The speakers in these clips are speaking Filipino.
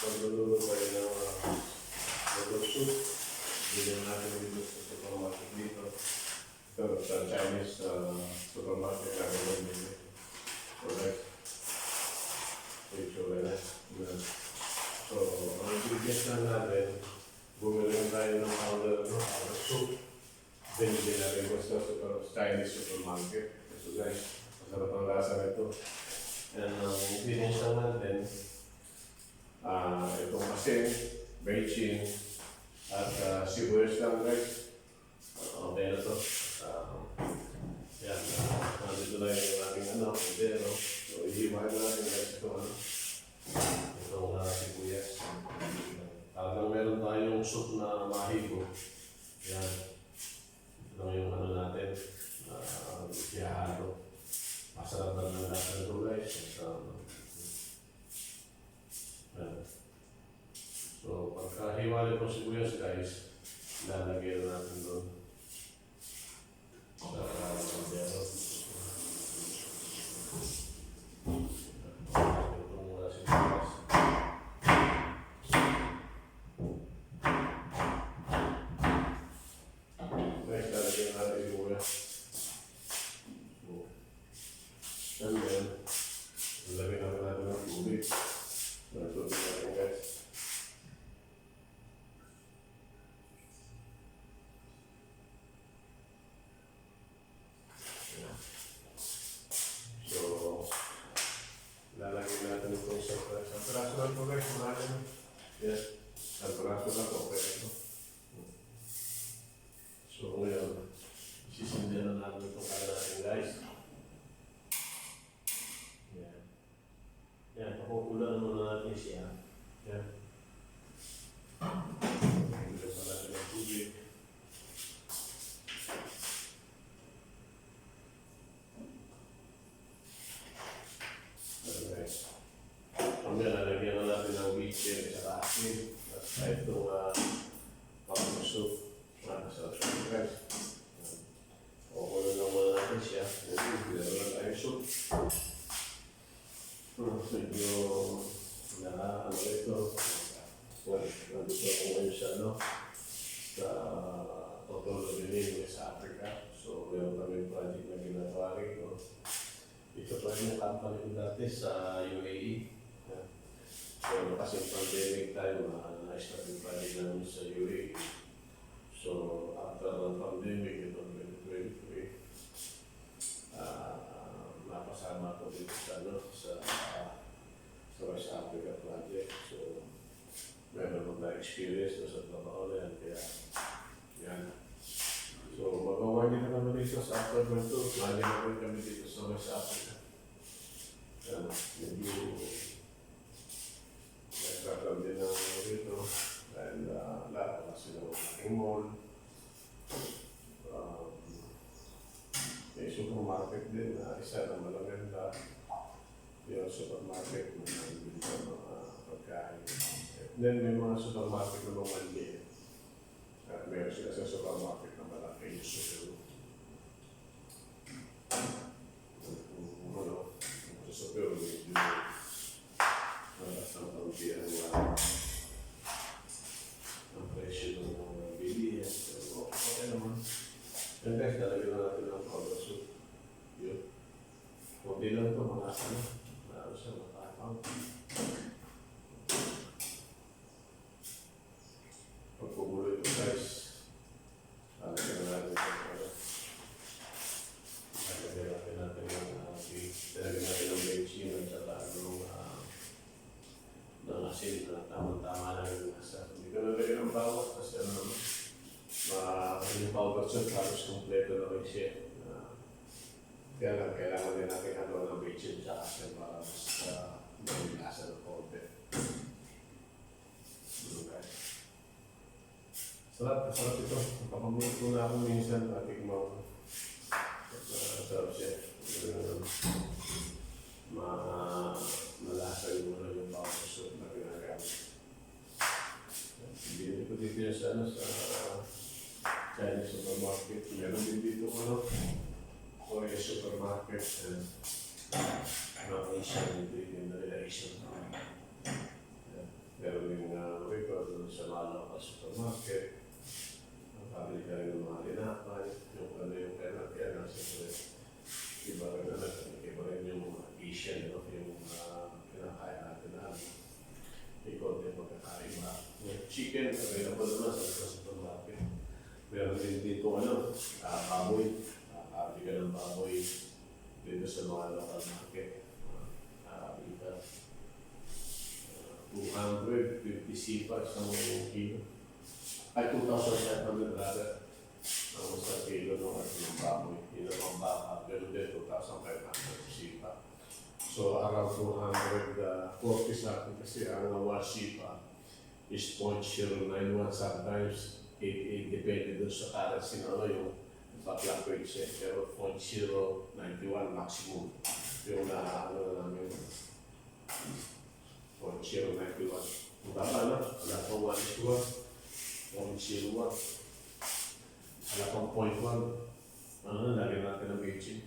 pagluluto tayo ng noodle soup. Bilhin natin dito sa supermarket dito. Ito sa Chinese supermarket natin dito. Alright. Ito na. So, ang ingredients na natin, bumili tayo ng powder soup. Binili natin ko sa Chinese supermarket. So guys, masarap ang lasa nito. And ang ingredients na natin, itong asin, bechin, at sibuyas lang guys. Okay na to. Yan, nandito na yung ating kaldero. So, ihiwain natin guys itong sibuyas. Talagang meron tayong soup na mahigo. Yan. Ito yung natin, ihahalo. Masarap na ng lasa nito guys. So, pagkahiwalay po sibuyas guys, lalagyan natin doon sa kaldero. Ito muna sibuyas. Guys, lalagyan natin sibuyas. And then, lalagyan natin ng tubig. Tubig natin guys. Lalagyan natin itong sa peraso lang po guys, marami. Yes, sa peraso lang po, okay ito. So ngayon, isisindihan na natin itong kaya natin guys. Yan. Yan, pakukulaan muna natin siya. Yan. Pagkukulaan pa natin ang tubig. Mamaya lalagyan na natin ng bechin at asin at itong powder soup. Masarap siya guys. Kukulan lang muna natin siya. Meron lang tayong soup. Medyo ito. Nandito ako ngayon sa sa Total Living West Africa. So meron kami project na ginagawa rito. Ito pa rin yung company ko dati sa UAE. So, kasi pandemic tayo, na-start yung project namin sa UAE. So, after the pandemic, ito 2023, napasama ko dito sa West Africa project. So, meron na experience sa trabaho na yan. Kaya, yan. So, magawa nyo na kami dito sa October 2. Lagi na kami dito sa West Africa. Medyo nagkakaroon din ng dito dahil lahat kasi ng aking mall. May supermarket din na isa na malaganda. Yung supermarket na nagbibigay ng mga pagkain. Then may mga supermarket na mga maliit. At meron sila sa supermarket na malaki yung super. Super medyo malas ng kaunti ang presyo ng mga bilihan. So, okay naman. And guys, lalagyan na natin ang powder soup. Yun. Kunti lang ito, mga asana. Lalo siya matapang. Pag kumulo ito guys, lalagyan na natin ito. Lalagyan natin ng bechin at saka ng asin na tamang-tama lang yung nasa. Hindi ko nalagyan ng bawang kasi yung powder soup halos kompleto na rin siya. Kaya lang, kailangan din natin ng bechin sa asin para mas may lasa ng konti. Sarap ito. Kapag-luto na ako minsan, ating sarap siya. Malasa yung powder soup na ginagamit. Hindi ko dito yung sa Chinese supermarket. Meron din dito Korea supermarket. Asian ingredient na nila Asian. Meron supermarket, pabili ka rin ng mga tinapay, yung kaya siyempre, iba rin yung Asian, no? Yung kinakain natin na ikot yung pagkakaiba. Chicken, available naman sa supermarket. Meron din dito, baboy. Pabili ka ng baboy dito sa mga local market. Pabili ka 250 sipa isang kilo. Ay, 2,500 rather. Ang sa kilo ng baboy. Yun ang baka. Pero din 2,500 sipa. So around 240 sa akin kasi ang 1 sipa is 0.091 sometimes. It depende dun sa currency na yung fluctuate siya. Pero 0.091 maximum. Yung na namin 0.091. Baba na, wala pang 1 is 1. 0.01. Wala pang 0.1. Lagyan natin ng bitchin.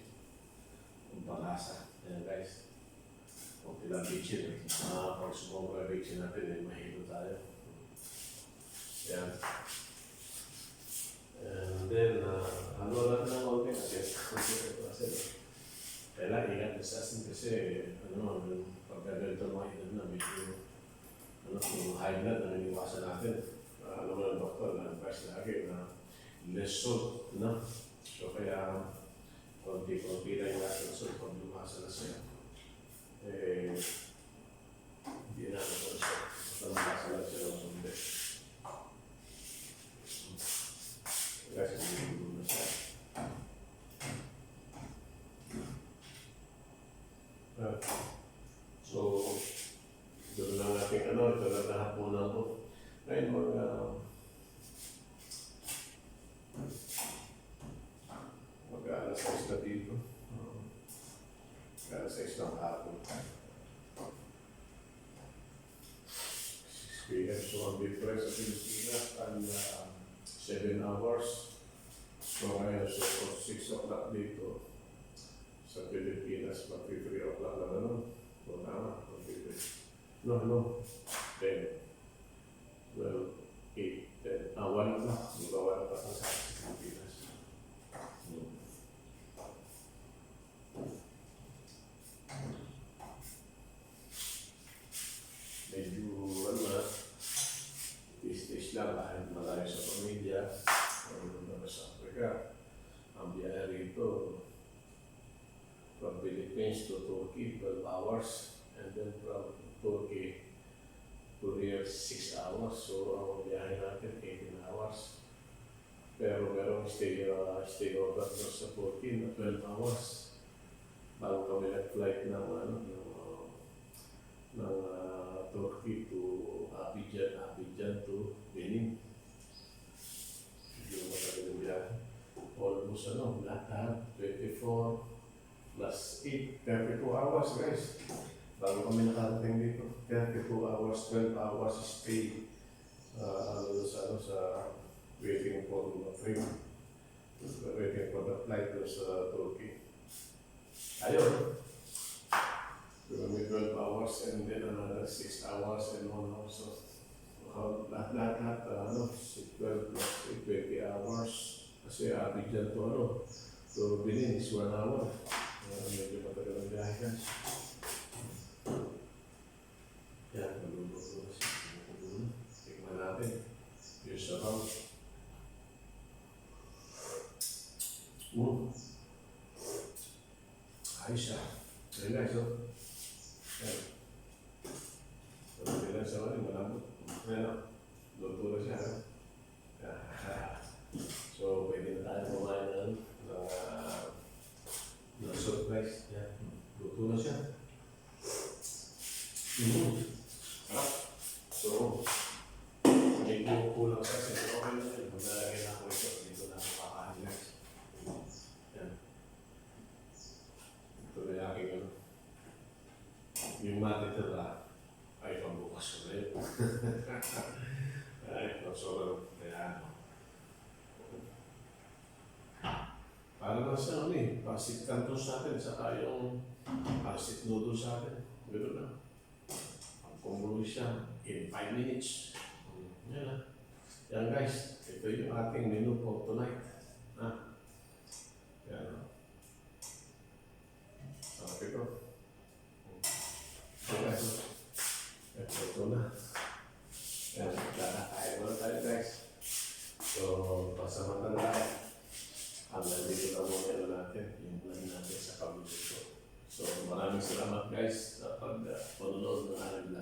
Ang panglasa. Ayan guys. Kung ilang bitchin. Pag sumobra bitchin natin, mahilo tayo. Ayan. And then, natin ng konti kasi kailangan ingat sa asin kasi pagkagalito mga edad na medyo kung high blood na iniwasan natin. Naman ang doktor na advice lagi na less salt, no? So kaya konti-konti lang yung natin salt pag lumasa na siya. Hindi na natin siya. Lumasa na siya ng sundi. Kasi hindi na siya. So, doon lang natin ito lang nahapunan ko. Ngayon mag-aalas 6 na dito. Mag-aalas 6 ng hapon. 6 p.m. So ang difference sa Pilipinas and 7 hours. So ngayon, so 6 o'clock dito sa Pilipinas, mag-3 o'clock na So tama, No. 10. Well, 8, 10. 1 o'clock. Magawa na pa sa Pilipinas. Medyo, tis-tis lang kahit malayo sa pamilya. Sa Africa. Ang biyahe rito, from Philippines to Turkey, 12 hours. And then from Turkey to here, 6 hours. So, ang biyahe natin, 18 hours. Pero merong stay over sa Turkey na 12 hours. Bago kami nag-flight ng Turkey to Abidjan to Benin. Yung matagal ng biyahe. Almost lahat 24 plus 8, 32 hours guys. Bago kami nakarating dito, 32 hours, 12 hours stay sa waiting for the train, waiting for the flight sa Turkey. Ayun. So may 12 hours and then another 6 hours and 1 hour. So lahat 12 plus 20 hours. Kasi Abidjan to Benin is 1 hour. Medyo matagal ang biyahe guys. Yan, maluluto na siya. Tingnan natin. Yung sabaw. Ayos siya. Ayun guys, Ayan. Pagkakita lang siya rin, malambot. Ayan, luto na siya. So, pwede na tayo kumain ng surprise. Yan, luto na siya. So, medyo kulang sa asin. Okay na yun. Maglalagay na ako ito. Dito na ako kakain guys. Yan. Ito na yung aking yung matitira ay pambukas ko na yun. Ay, sobrang kaya para lang sa pasit kanto sa atin, saka yung pasit noodle sa atin. Gano'n na. Kumulo siya in 5 minutes. Yan na. Yan guys, ito yung ating menu for tonight. Ha? Yan. Okay ko. So guys, ito na. Yan, kakain muna tayo guys. So, pasamantan tayo. Hanggang dito na muna yun natin, yung plan natin sa pag-video. So, maraming salamat guys sa pag-panonood ng aking vlog.